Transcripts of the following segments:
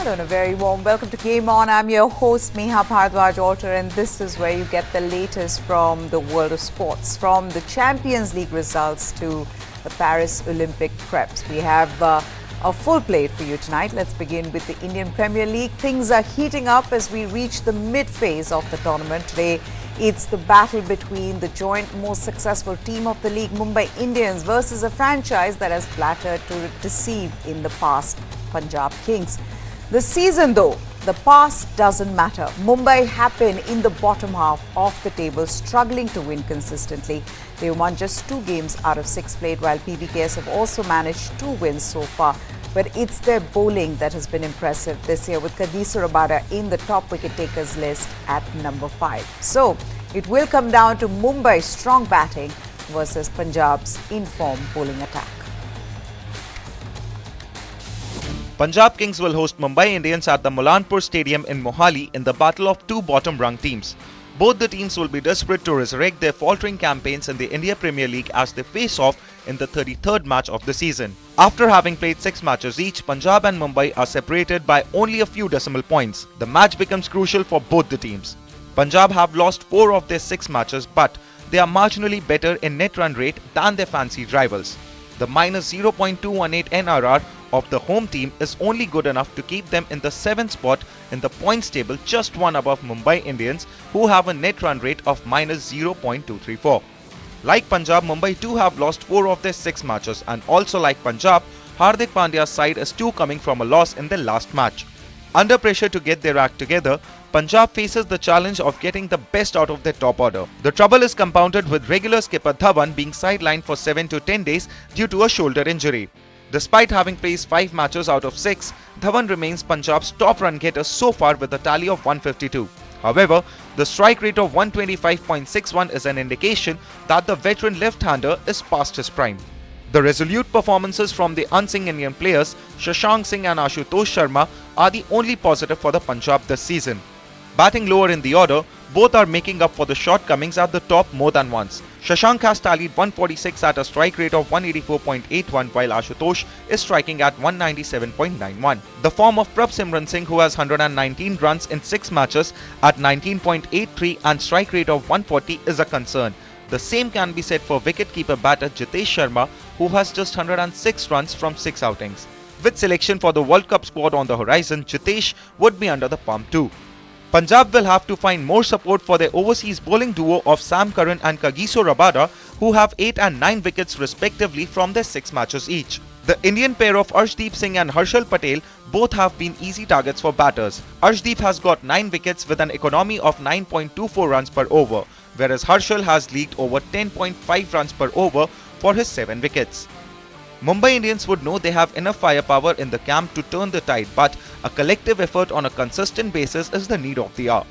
Hello and a very warm welcome to Game On. I'm your host Meha Bhardwaj Alter, and this is where you get the latest from the world of sports, from the Champions League results to the Paris Olympic preps. We have a full plate for you tonight. Let's begin with the Indian Premier League. Things are heating up as we reach the mid-phase of the tournament. Today, it's the battle between the joint most successful team of the league, Mumbai Indians, versus a franchise that has flattered to deceive in the past, Punjab Kings. This season, though, the past doesn't matter. Mumbai have been in the bottom half of the table, struggling to win consistently. They won just 2 games out of 6 played, while PBKS have also managed 2 wins so far. But it's their bowling that has been impressive this year, with Kagiso Rabada in the top wicket takers list at number 5. So it will come down to Mumbai's strong batting versus Punjab's in-form bowling attack. Punjab Kings will host Mumbai Indians at the Mullanpur Stadium in Mohali in the battle of 2 bottom-rung teams. Both the teams will be desperate to resurrect their faltering campaigns in the India Premier League as they face off in the 33rd match of the season. After having played 6 matches each, Punjab and Mumbai are separated by only a few decimal points. The match becomes crucial for both the teams. Punjab have lost 4 of their 6 matches, but they are marginally better in net run rate than their fancied rivals. The minus 0.218 NRR of the home team is only good enough to keep them in the 7th spot in the points table, just one above Mumbai Indians, who have a net run rate of minus 0.234. Like Punjab, Mumbai too have lost 4 of their 6 matches, and also like Punjab, Hardik Pandya's side is too coming from a loss in their last match. Under pressure to get their act together, Punjab faces the challenge of getting the best out of their top order. The trouble is compounded with regular skipper Dhawan being sidelined for 7 to 10 days due to a shoulder injury. Despite having played 5 matches out of 6, Dhawan remains Punjab's top run getter so far with a tally of 152. However, the strike rate of 125.61 is an indication that the veteran left-hander is past his prime. The resolute performances from the unsung Indian players Shashank Singh and Ashutosh Sharma are the only positive for the Punjab this season. Batting lower in the order, both are making up for the shortcomings at the top more than once. Shashank has tallied 146 at a strike rate of 184.81, while Ashutosh is striking at 197.91. The form of Prabh Simran Singh, who has 119 runs in 6 matches at 19.83 and strike rate of 140, is a concern. The same can be said for wicketkeeper batter Jitesh Sharma, who has just 106 runs from 6 outings. With selection for the World Cup squad on the horizon, Jitesh would be under the pump too. Punjab will have to find more support for their overseas bowling duo of Sam Curran and Kagiso Rabada, who have 8 and 9 wickets respectively from their 6 matches each. The Indian pair of Arshdeep Singh and Harshal Patel both have been easy targets for batters. Arshdeep has got 9 wickets with an economy of 9.24 runs per over, whereas Harshal has leaked over 10.5 runs per over for his 7 wickets. Mumbai Indians would know they have enough firepower in the camp to turn the tide, but a collective effort on a consistent basis is the need of the hour.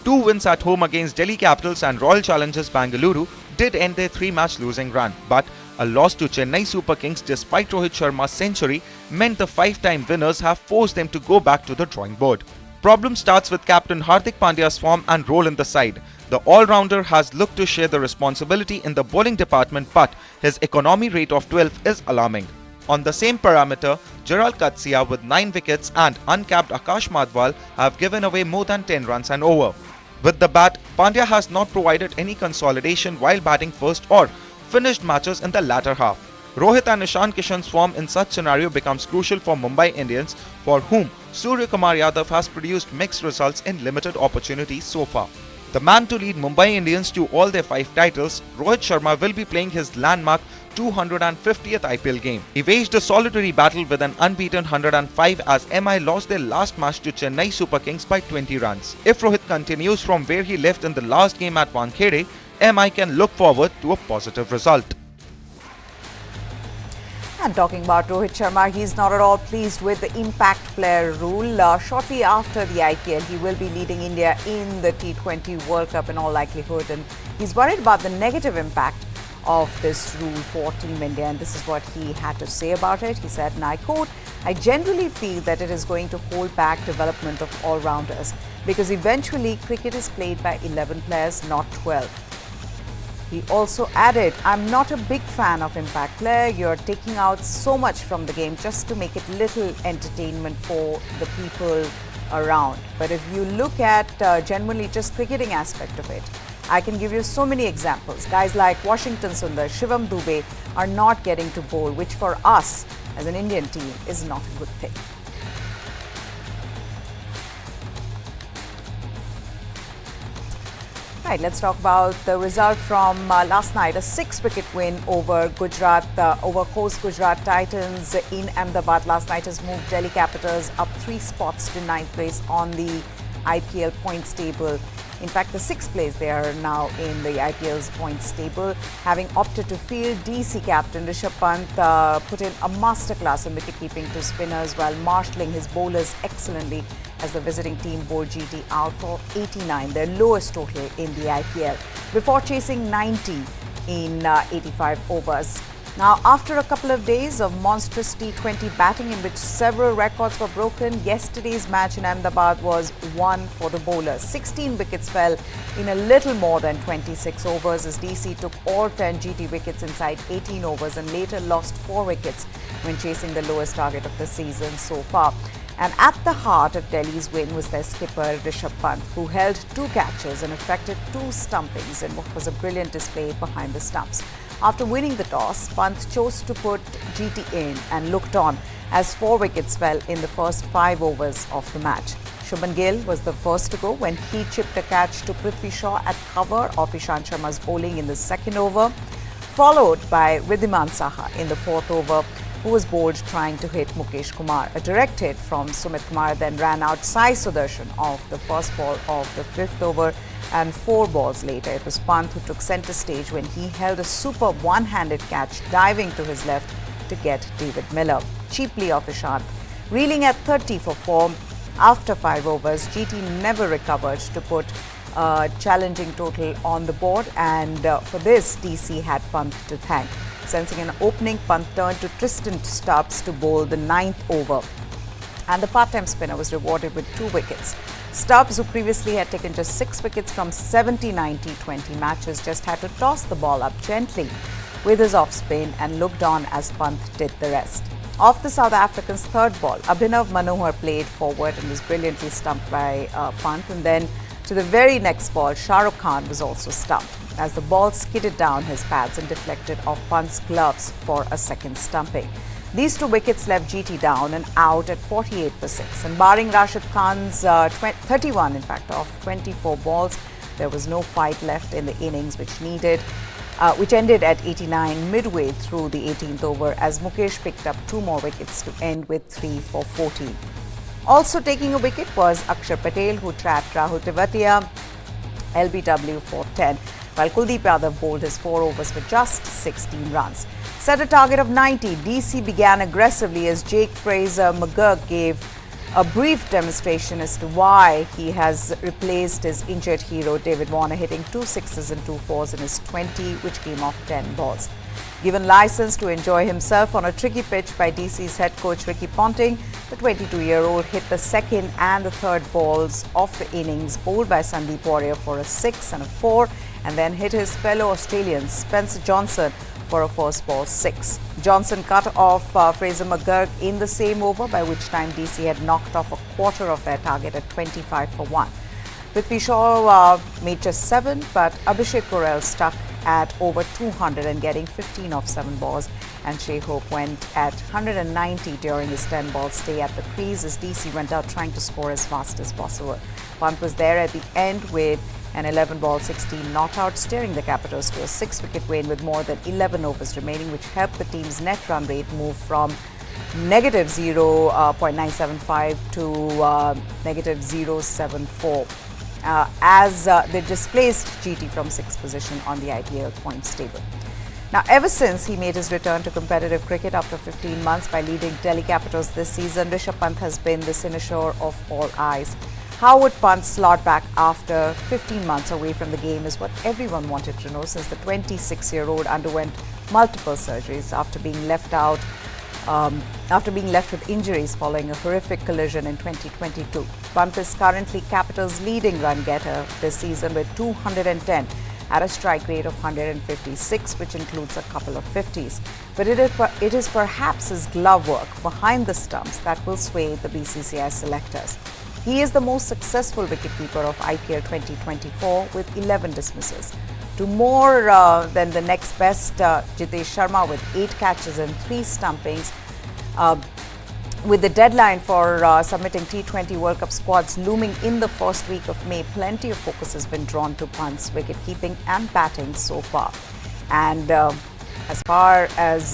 2 wins at home against Delhi Capitals and Royal Challengers Bengaluru did end their 3-match losing run, but a loss to Chennai Super Kings despite Rohit Sharma's century meant the 5-time winners have forced them to go back to the drawing board. Problem starts with captain Hardik Pandya's form and role in the side. The all-rounder has looked to share the responsibility in the bowling department, but his economy rate of 12 is alarming. On the same parameter, Gerald Katsia with 9 wickets and uncapped Akash Madhwal have given away more than 10 runs and over. With the bat, Pandya has not provided any consolidation while batting first or finished matches in the latter half. Rohit and Ishan Kishan's form in such scenario becomes crucial for Mumbai Indians, for whom Surya Kumar Yadav has produced mixed results in limited opportunities so far. The man to lead Mumbai Indians to all their 5 titles, Rohit Sharma, will be playing his landmark 250th IPL game. He waged a solitary battle with an unbeaten 105 as MI lost their last match to Chennai Super Kings by 20 runs. If Rohit continues from where he left in the last game at Wankhede, MI can look forward to a positive result. And talking about Rohit Sharma, he's not at all pleased with the impact player rule. Shortly after the IPL, he will be leading India in the T20 World Cup in all likelihood. And he's worried about the negative impact of this rule for Team India. And this is what he had to say about it. He said, and I quote, "I generally feel that it is going to hold back development of all-rounders because eventually cricket is played by 11 players, not 12. He also added, "I'm not a big fan of impact player. You're taking out so much from the game just to make it little entertainment for the people around." But if you look at genuinely just cricketing aspect of it, I can give you so many examples. Guys like Washington Sundar, Shivam Dube are not getting to bowl, which for us as an Indian team is not a good thing. Right, let's talk about the result from last night. A 6-wicket win over Gujarat, over host Gujarat Titans in Ahmedabad. Last night has moved Delhi Capitals up 3 spots to 9th place on the IPL points table. In fact, the 6th place they are now in the IPL's points table, having opted to field DC captain Rishabh Pant put in a masterclass in wicket-keeping to spinners while marshalling his bowlers excellently as the visiting team bowled GT out for 89, their lowest total in the IPL, before chasing 90 in 85 overs. Now, after a couple of days of monstrous T20 batting in which several records were broken, yesterday's match in Ahmedabad was won for the bowlers. 16 wickets fell in a little more than 26 overs as DC took all 10 GT wickets inside 18 overs and later lost 4 wickets when chasing the lowest target of the season so far. And at the heart of Delhi's win was their skipper Rishabh Pant, who held 2 catches and effected 2 stumpings in what was a brilliant display behind the stumps. After winning the toss, Pant chose to put GT in and looked on as 4 wickets fell in the first 5 overs of the match. Shubman Gill was the first to go when he chipped a catch to Prithvi Shaw at cover of Ishant Sharma's bowling in the 2nd over, followed by Riddhiman Saha in the 4th over, who was bowled trying to hit Mukesh Kumar. A direct hit from Sumit Kumar then ran out Sai Sudarshan of the first ball of the 5th over, and 4 balls later it was Pant who took centre stage when he held a superb one-handed catch diving to his left to get David Miller cheaply off Ishant. Reeling at 30 for 4 after 5 overs, GT never recovered to put a challenging total on the board, and for this DC had Pant to thank. Sensing an opening, Pant turned to Tristan Stubbs to bowl the 9th over, and the part-time spinner was rewarded with 2 wickets. Stubbs, who previously had taken just 6 wickets from 70 T20 matches, just had to toss the ball up gently with his off-spin and looked on as Pant did the rest. Off the South Africans' 3rd ball, Abhinav Manohar played forward and was brilliantly stumped by Pant, and then to the very next ball, Shah Rukh Khan was also stumped as the ball skidded down his pads and deflected off Pant's gloves for a 2nd stumping. These 2 wickets left GT down and out at 48 for 6. And barring Rashid Khan's 31, in fact, of 24 balls, there was no fight left in the innings which ended at 89 midway through the 18th over as Mukesh picked up 2 more wickets to end with 3 for 14. Also taking a wicket was Akshar Patel, who trapped Rahul Tewatia LBW for 10, while Kuldeep Yadav bowled his 4 overs for just 16 runs. Set a target of 90, DC began aggressively as Jake Fraser McGurk gave a brief demonstration as to why he has replaced his injured hero David Warner, hitting 2 sixes and 2 fours in his 20, which came off 10 balls. Given license to enjoy himself on a tricky pitch by DC's head coach Ricky Ponting, the 22-year-old hit the 2nd and the 3rd balls of the innings, bowled by Sandeep Warrior for a 6 and a 4, and then hit his fellow Australian Spencer Johnson for a first ball 6. Johnson cut off Fraser McGurk in the same over, by which time DC had knocked off a quarter of their target at 25 for 1. Prithvi Shaw made just 7, but Abhishek Porel stuck at over 200 and getting 15 off 7 balls, and Shea Hope went at 190 during his 10-ball stay at the crease as DC went out trying to score as fast as possible. Pant was there at the end with an 11-ball 16 not out, steering the Capitals to a 6-wicket win with more than 11 overs remaining, which helped the team's net run rate move from negative 0.975 to negative 0.74 as they displaced GT from 6th position on the IPL points table. Now, ever since he made his return to competitive cricket after 15 months by leading Delhi Capitals this season, Rishabh Pant has been the cynosure of all eyes. How would Pant slot back after 15 months away from the game is what everyone wanted to know, since the 26-year-old underwent multiple surgeries after being left with injuries following a horrific collision in 2022. Pant is currently Capitals' leading run getter this season with 210, at a strike rate of 156, which includes a couple of 50s. But it is perhaps his glove work behind the stumps that will sway the BCCI selectors. He is the most successful wicketkeeper of IPL 2024 with 11 dismissals. To more than the next best, Jitesh Sharma with 8 catches and 3 stumpings. With the deadline for submitting T20 World Cup squads looming in the first week of May, plenty of focus has been drawn to Pant's wicket-keeping and batting so far. And as far as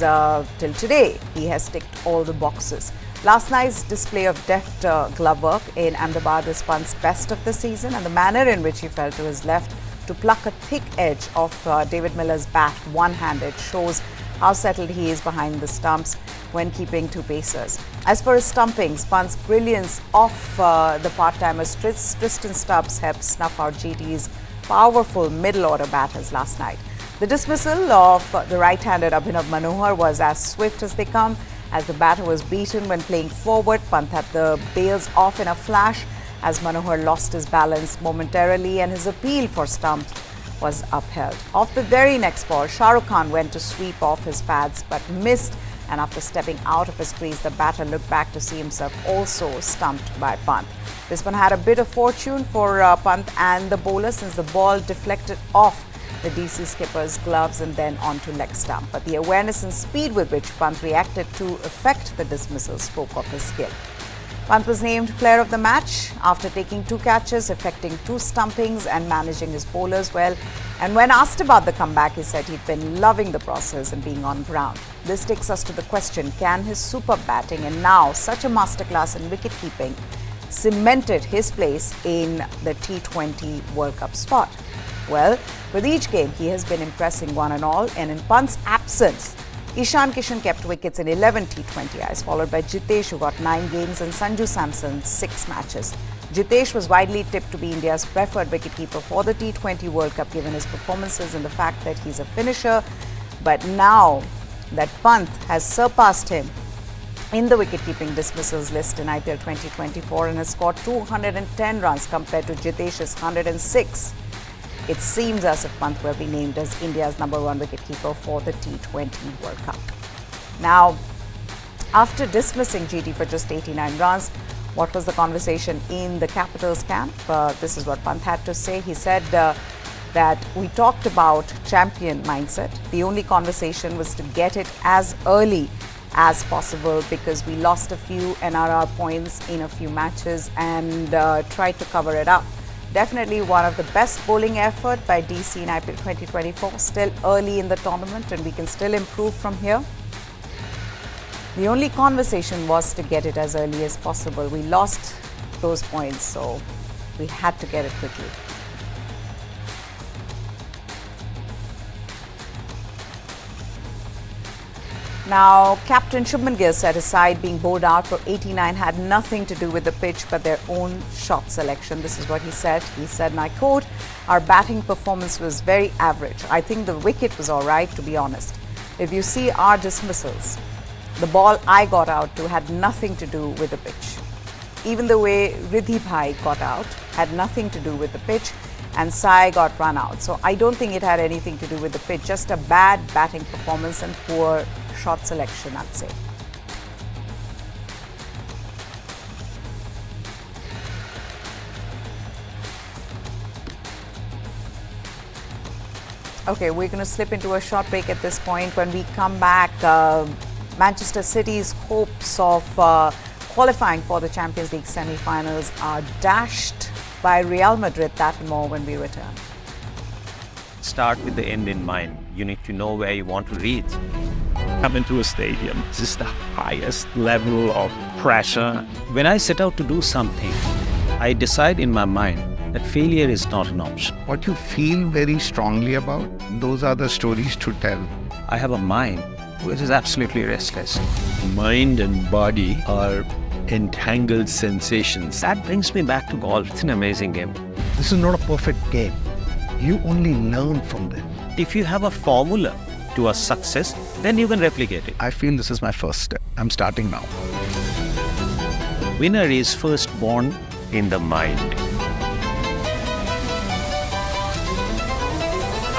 till today, he has ticked all the boxes. Last night's display of deft glove work in Ahmedabad is Pant's best of the season, and the manner in which he fell to his left to pluck a thick edge of David Miller's bat one-handed shows how settled he is behind the stumps when keeping 2 pacers. As for his stumpings, Pant's brilliance off the part-timers Tristan Stubbs helped snuff out GT's powerful middle-order batters last night. The dismissal of the right-handed Abhinav Manohar was as swift as they come. As the batter was beaten when playing forward, Pant had the bails off in a flash as Manohar lost his balance momentarily and his appeal for stumps was upheld. Off the very next ball, Shah Rukh Khan went to sweep off his pads but missed, and after stepping out of his crease, the batter looked back to see himself also stumped by Pant. This one had a bit of fortune for Pant and the bowler since the ball deflected off the DC skipper's gloves and then onto leg stump. But the awareness and speed with which Pant reacted to effect the dismissal spoke of his skill. Pant was named player of the match after taking 2 catches, effecting 2 stumpings and managing his bowlers well. And when asked about the comeback, he said he'd been loving the process and being on ground. This takes us to the question, can his superb batting and now such a masterclass in wicket-keeping cemented his place in the T20 World Cup spot? Well, with each game, he has been impressing one and all, and in Pant's absence, Ishan Kishan kept wickets in 11 T20Is, followed by Jitesh, who got 9 games, and Sanju Samson 6 matches. Jitesh was widely tipped to be India's preferred wicketkeeper for the T20 World Cup, given his performances and the fact that he's a finisher. But now that Pant has surpassed him in the wicket-keeping dismissals list in IPL 2024 and has scored 210 runs compared to Jitesh's 106, it seems as if Pant will be named as India's #1 wicketkeeper for the T20 World Cup. Now, after dismissing GT for just 89 runs, what was the conversation in the Capitals camp? This is what Pant had to say. He said that we talked about champion mindset. The only conversation was to get it as early as possible because we lost a few NRR points in a few matches and tried to cover it up. Definitely one of the best bowling effort by DC in IPL 2024. Still early in the tournament and we can still improve from here. The only conversation was to get it as early as possible. We lost those points, so we had to get it quickly. Now, Captain Shubman Gill said his side being bowled out for 89 had nothing to do with the pitch but their own shot selection. This is what he said. He said, and I quote, "Our batting performance was very average. I think the wicket was all right, to be honest. If you see our dismissals, the ball I got out to had nothing to do with the pitch. Even the way Riddhi Bhai got out had nothing to do with the pitch, and Sai got run out. So I don't think it had anything to do with the pitch, just a bad batting performance and poor shot selection, I'd say." Okay, we're going to slip into a short break at this point. When we come back, Manchester City's hopes of qualifying for the Champions League semi-finals are dashed by Real Madrid. That and more when we return. Start with the end in mind. You need to know where you want to reach. Come into a stadium. This is the highest level of pressure. When I set out to do something, I decide in my mind that failure is not an option. What you feel very strongly about, those are the stories to tell. I have a mind which is absolutely restless. Mind and body are entangled sensations. That brings me back to golf. It's an amazing game. This is not a perfect game. You only learn from them. If you have a formula to a success, then you can replicate it. I feel this is my first step. I'm starting now. Winner is first born in the mind.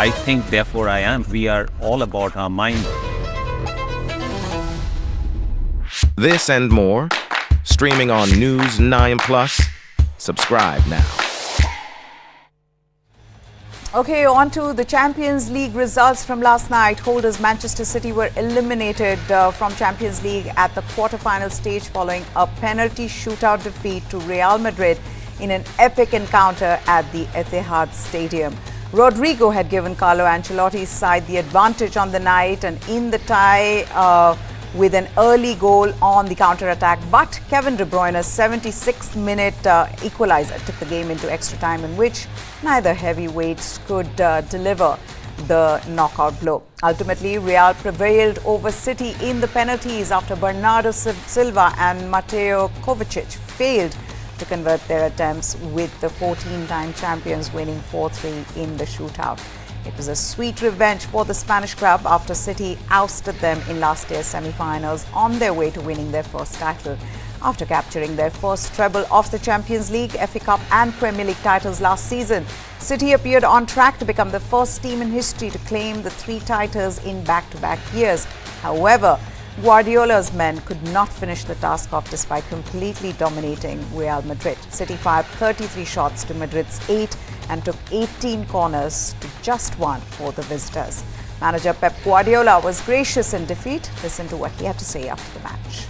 I think, therefore I am. We are all about our mind. This and more, streaming on News 9+. Subscribe now. Okay, on to the Champions League results from last night. Holders Manchester City were eliminated from Champions League at the quarter-final stage following a penalty shootout defeat to Real Madrid in an epic encounter at the Etihad Stadium. Rodrigo had given Carlo Ancelotti's side the advantage on the night and in the tie with an early goal on the counter-attack. But Kevin De Bruyne's 76th minute equaliser took the game into extra time, in which neither heavyweights could deliver the knockout blow. Ultimately, Real prevailed over City in the penalties after Bernardo Silva and Mateo Kovacic failed to convert their attempts, with the 14-time champions winning 4-3 in the shootout. It was a sweet revenge for the Spanish club after City ousted them in last year's semi-finals on their way to winning their first title. After capturing their first treble of the Champions League, FA Cup and Premier League titles last season, City appeared on track to become the first team in history to claim the 3 titles in back-to-back years. However, Guardiola's men could not finish the task off despite completely dominating Real Madrid. City fired 33 shots to Madrid's 8 and took 18 corners to just 1 for the visitors. Manager Pep Guardiola was gracious in defeat. Listen to what he had to say after the match.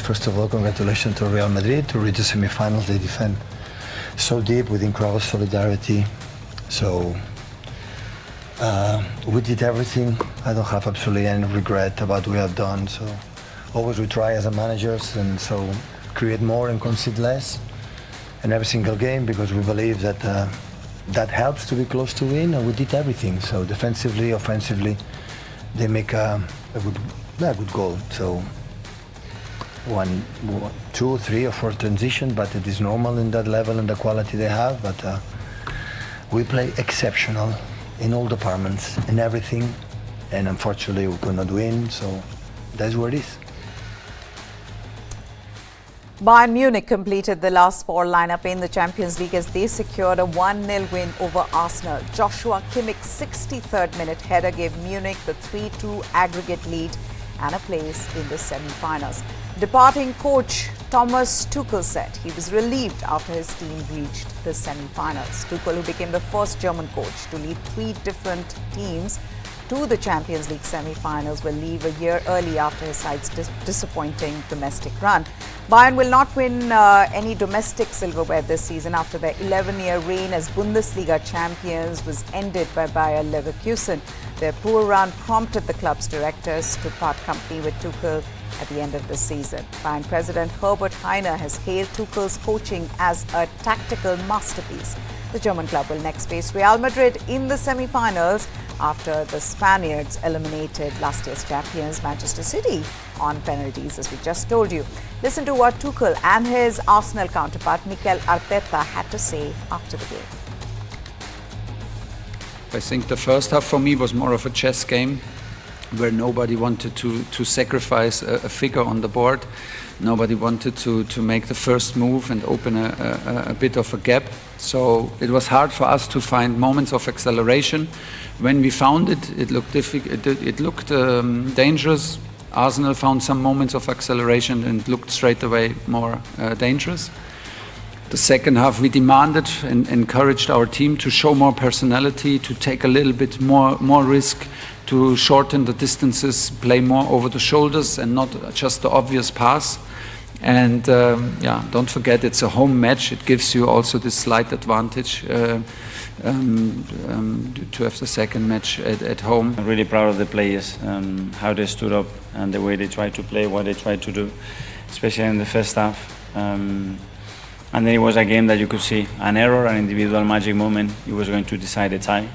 First of all, congratulations to Real Madrid to reach the semi-finals. They defend so deep with incredible solidarity. So we did everything. I don't have absolutely any regret about what we have done. So always we try as a managers and so create more and concede less in every single game, because we believe that that helps to be close to win, and we did everything. So defensively, offensively, they make a good goal. So 1, 2, 3 or 4 transition, but it is normal in that level and the quality they have. But we play exceptional in all departments, in everything, and unfortunately we could not win, so that's what it is. Bayern Munich completed the last 4 lineup in the Champions League as they secured a 1-0 win over Arsenal. Joshua Kimmich's 63rd minute header gave Munich the 3-2 aggregate lead and a place in the semi-finals. Departing coach Thomas Tuchel said he was relieved after his team reached the semi-finals. Tuchel, who became the first German coach to lead 3 different teams to the Champions League semi-finals, will leave a year early after his side's disappointing domestic run. Bayern will not win any domestic silverware this season after their 11-year reign as Bundesliga champions was ended by Bayer Leverkusen. Their poor run prompted the club's directors to part company with Tuchel at the end of the season. Bayern president Herbert Heiner has hailed Tuchel's coaching as a tactical masterpiece. The German club will next face Real Madrid in the semi-finals after the Spaniards eliminated last year's champions Manchester City on penalties, as we just told you. Listen to what Tuchel and his Arsenal counterpart Mikel Arteta had to say after the game. I think the first half for me was more of a chess game, where nobody wanted to sacrifice a figure on the board. Nobody wanted to make the first move and open a bit of a gap. So it was hard for us to find moments of acceleration. When we found it, it looked difficult. It looked dangerous. Arsenal found some moments of acceleration and looked straight away more dangerous. The second half, we demanded and encouraged our team to show more personality, to take a little bit more risk, to shorten the distances, play more over the shoulders and not just the obvious pass. And yeah, don't forget, it's a home match. It gives you also this slight advantage to have the second match at home. I'm really proud of the players, how they stood up and the way they tried to play, what they tried to do, especially in the first half. And then it was a game that you could see an error, an individual magic moment. It was going to decide the tie.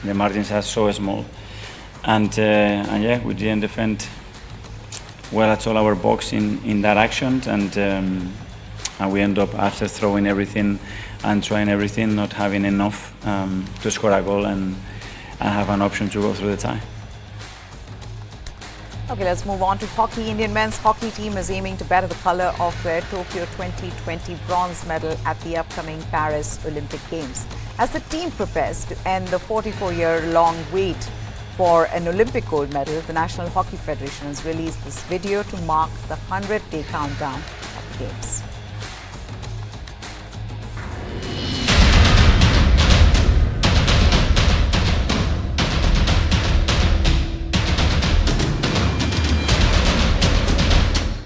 The margins are so small. And yeah, we didn't defend well at all our box in that action, and we end up, after throwing everything and trying everything, not having enough to score a goal and have an option to go through the tie. Okay, let's move on to hockey. Indian men's hockey team is aiming to better the colour of their Tokyo 2020 bronze medal at the upcoming Paris Olympic Games. As the team prepares to end the 44-year-long wait for an Olympic gold medal, the National Hockey Federation has released this video to mark the 100-day countdown of the Games.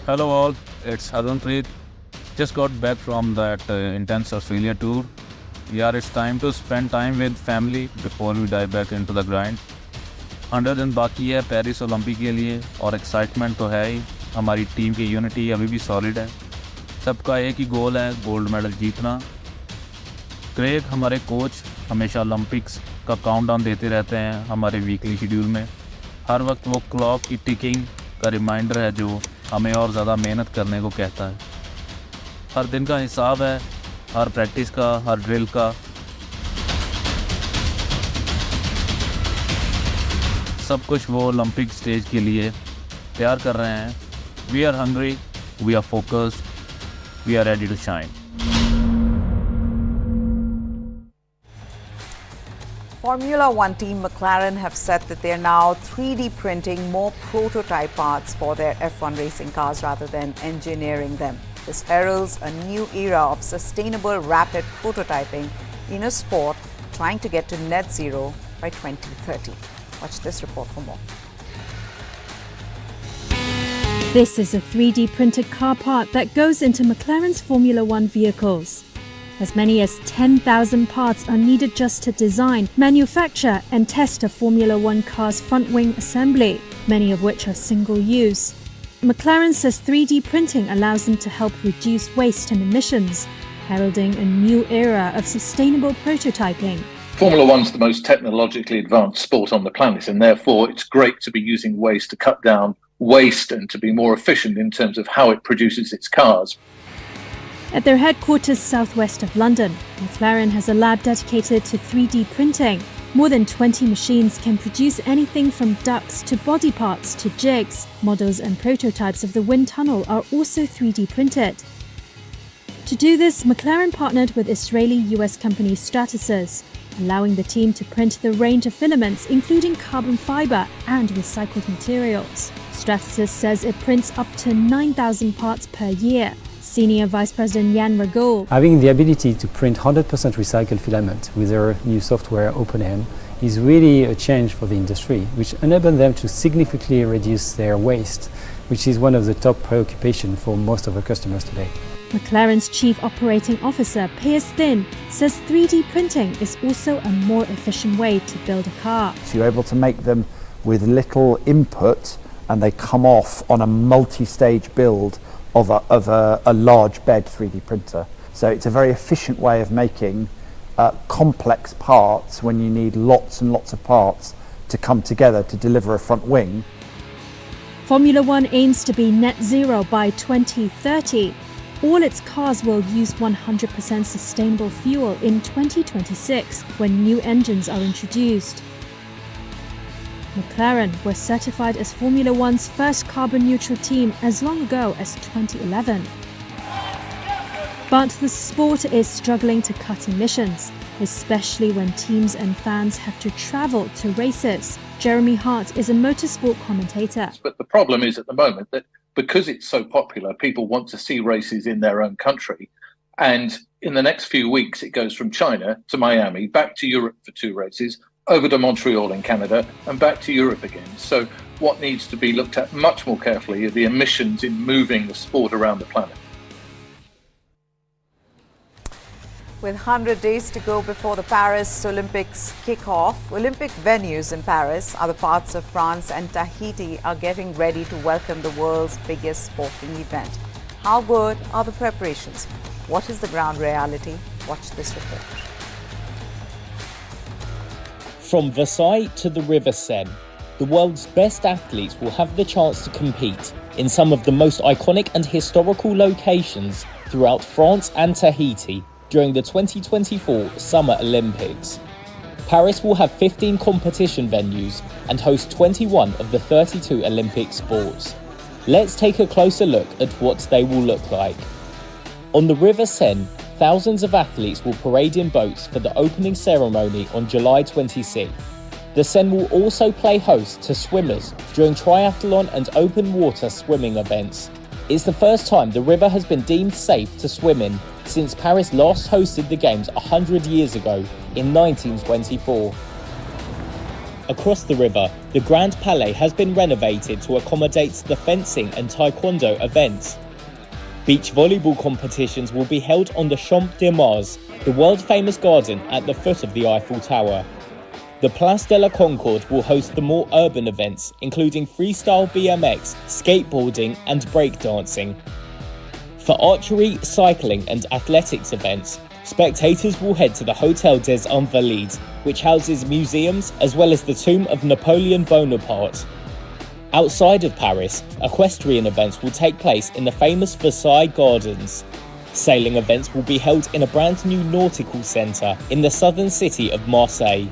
Hello all, it's Harmanpreet. Just got back from that intense Australia tour. Yeah, it's time to spend time with family before we dive back into the grind. 100 दिन बाकी है Paris Olympic के लिए और excitement तो है ही. हमारी team की यूनिटी अभी भी सॉलिड है. सबका एक ही गोल है, गोल्ड मेडल जीतना. क्रेग हमारे कोच हमेशा ओलंपिक्स का काउंटडाउन देते रहते हैं हमारे वीकली शेड्यूल में. हर वक्त वो क्लॉक की टिकिंग का रिमाइंडर है जो हमें और ज़्यादा मेहनत करने को कहता है. हर दिन का हिसाब है, हर प्रैक्टिस का, हर ड्रिल का. सब कुछ वो ओलंपिक स्टेज के लिए तैयार कर रहे हैं. We are hungry, we are focused, we are ready to shine. Formula One team McLaren have said that they are now 3D printing more prototype parts for their F1 racing cars rather than engineering them. This heralds a new era of sustainable rapid prototyping in a sport trying to get to net zero by 2030. Watch this report for more. This is a 3D printed car part that goes into McLaren's Formula One vehicles. As many as 10,000 parts are needed just to design, manufacture and test a Formula One car's front wing assembly, many of which are single-use. McLaren says 3D printing allows them to help reduce waste and emissions, heralding a new era of sustainable prototyping. Formula One's the most technologically advanced sport on the planet, and therefore it's great to be using waste to cut down waste and to be more efficient in terms of how it produces its cars. At their headquarters southwest of London, McLaren has a lab dedicated to 3D printing. More than 20 machines can produce anything from ducts to body parts to jigs. Models and prototypes of the wind tunnel are also 3D printed. To do this, McLaren partnered with Israeli-US company Stratasys, allowing the team to print the range of filaments including carbon fiber and recycled materials. Stratasys says it prints up to 9,000 parts per year. Senior Vice President Jan Ragol. Having the ability to print 100% recycled filament with their new software OpenM is really a change for the industry, which enables them to significantly reduce their waste, which is one of the top preoccupations for most of our customers today. McLaren's Chief Operating Officer, Piers Thin, says 3D printing is also a more efficient way to build a car. So you're able to make them with little input and they come off on a multi-stage build of a large bed 3D printer. So it's a very efficient way of making complex parts when you need lots and lots of parts to come together to deliver a front wing. Formula One aims to be net zero by 2030. All its cars will use 100% sustainable fuel in 2026 when new engines are introduced. McLaren was certified as Formula One's first carbon-neutral team as long ago as 2011. But the sport is struggling to cut emissions, especially when teams and fans have to travel to races. Jeremy Hart is a motorsport commentator. But the problem is at the moment that because it's so popular, people want to see races in their own country. And in the next few weeks, it goes from China to Miami, back to Europe for 2 races, over to Montreal in Canada and back to Europe again. So what needs to be looked at much more carefully are the emissions in moving the sport around the planet. With 100 days to go before the Paris Olympics kick off, Olympic venues in Paris, other parts of France and Tahiti are getting ready to welcome the world's biggest sporting event. How good are the preparations? What is the ground reality? Watch this report. From Versailles to the River Seine, the world's best athletes will have the chance to compete in some of the most iconic and historical locations throughout France and Tahiti during the 2024 Summer Olympics. Paris will have 15 competition venues and host 21 of the 32 Olympic sports. Let's take a closer look at what they will look like. On the River Seine, thousands of athletes will parade in boats for the opening ceremony on July 26th. The Seine will also play host to swimmers during triathlon and open water swimming events. It's the first time the river has been deemed safe to swim in since Paris last hosted the Games 100 years ago in 1924. Across the river, the Grand Palais has been renovated to accommodate the fencing and taekwondo events. Beach volleyball competitions will be held on the Champ de Mars, the world-famous garden at the foot of the Eiffel Tower. The Place de la Concorde will host the more urban events, including freestyle BMX, skateboarding and breakdancing. For archery, cycling and athletics events, spectators will head to the Hôtel des Invalides, which houses museums as well as the tomb of Napoleon Bonaparte. Outside of Paris, equestrian events will take place in the famous Versailles Gardens. Sailing events will be held in a brand new nautical centre in the southern city of Marseille.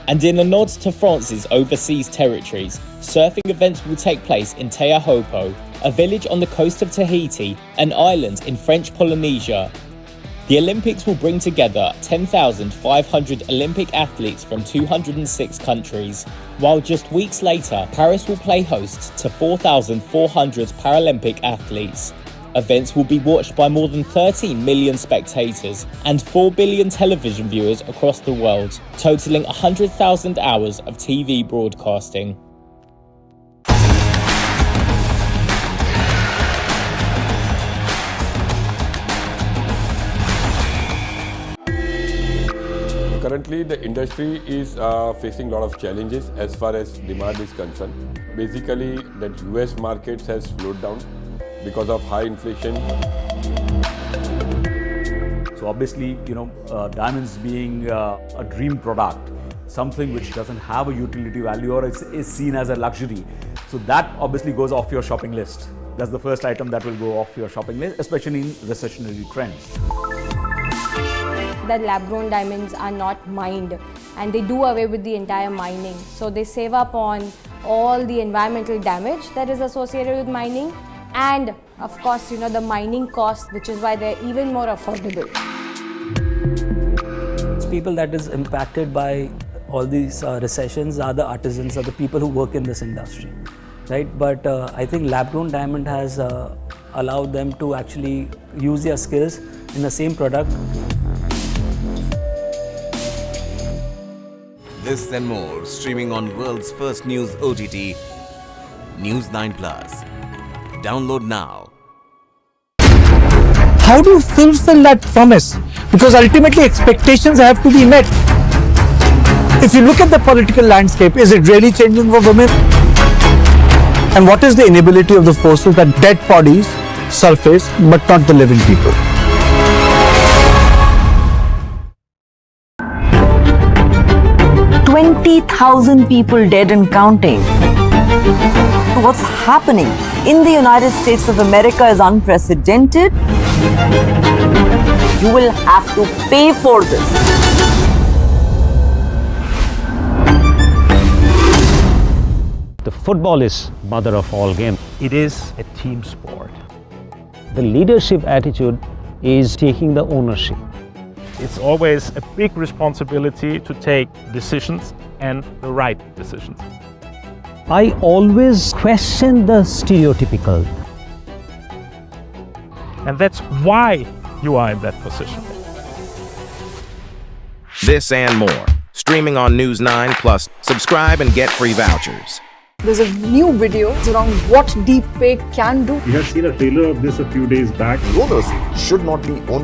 And in a nod to France's overseas territories, surfing events will take place in Teahopo, a village on the coast of Tahiti, an island in French Polynesia. The Olympics will bring together 10,500 Olympic athletes from 206 countries, while just weeks later, Paris will play host to 4,400 Paralympic athletes. Events will be watched by more than 13 million spectators and 4 billion television viewers across the world, totaling 100,000 hours of TV broadcasting. Currently, the industry is facing a lot of challenges as far as demand is concerned. Basically, the US markets has slowed down because of high inflation. So obviously, diamonds being a dream product, something which doesn't have a utility value or is seen as a luxury. So that obviously goes off your shopping list. That's the first item that will go off your shopping list, especially in recessionary trends. That lab-grown diamonds are not mined and they do away with the entire mining. So they save up on all the environmental damage that is associated with mining and of course, the mining cost, which is why they're even more affordable. People that is impacted by all these recessions are the artisans, are the people who work in this industry, right? But I think lab-grown diamond has allowed them to actually use their skills in the same product. This and more streaming on world's first news OTT, News 9+. Download now. How do you fulfill that promise? Because ultimately expectations have to be met. If you look at the political landscape, is it really changing for women? And what is the inability of the forces that dead bodies surface but not the living people? 20,000 people dead and counting. What's happening in the United States of America is unprecedented. You will have to pay for this. The football is mother of all games. It is a team sport. The leadership attitude is taking the ownership. It's always a big responsibility to take decisions and the right decisions. I always question the stereotypical. And that's why you are in that position. This and more, streaming on News 9+. Subscribe and get free vouchers. There's a new video around what deepfake can do. We have seen a trailer of this a few days back. Rollers should not be only